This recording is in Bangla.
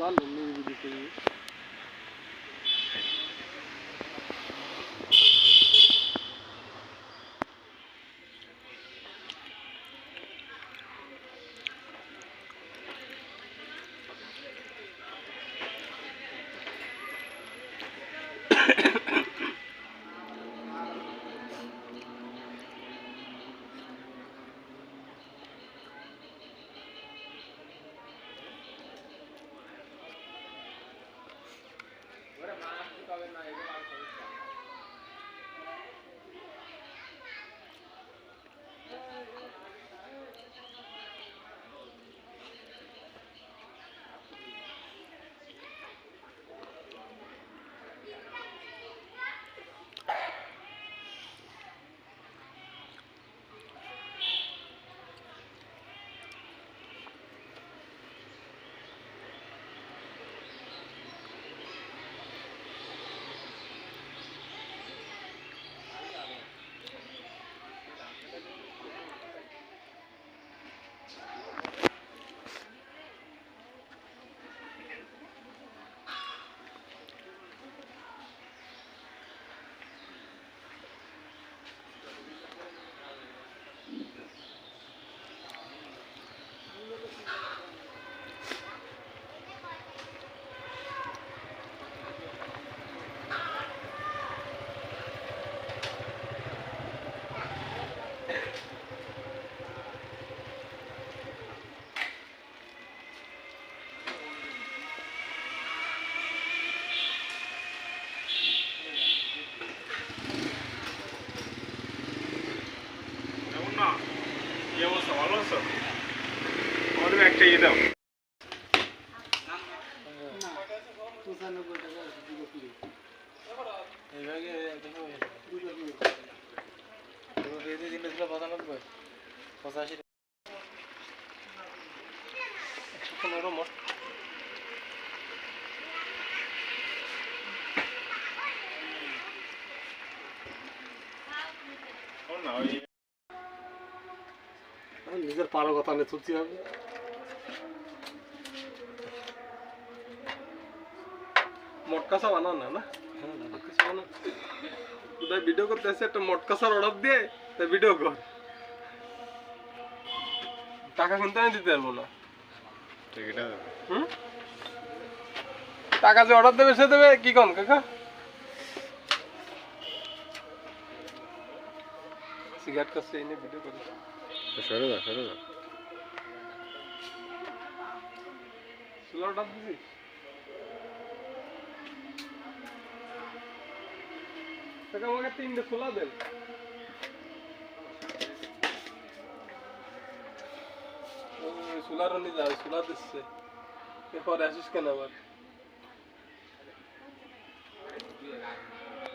ভালো নিরিবিলি করি। আমাদের একটা ইয়ে দাও। নিজের পারো কথা নিয়ে চলতে হবে। মটকাসা বানাও না না কোথায় ভিডিও করতে আসছে একটা মটকাসার অর্ডার দিয়ে তাই ভিডিও কর। টাকা কিন্তু আমি দিতে পারবো না। টাকা যে অর্ডার দেবে সে দেবে কি কন কাকা? সিগারেট কাছে এনে ভিডিও করে সরে যা সুলা অর্ডার দিছিস? কাকা আমাকে 3টে সুলা দেন। সুলার নিয়ে যাবে, সুলা দিচ্ছে এরপরে আসিস কেন আবার?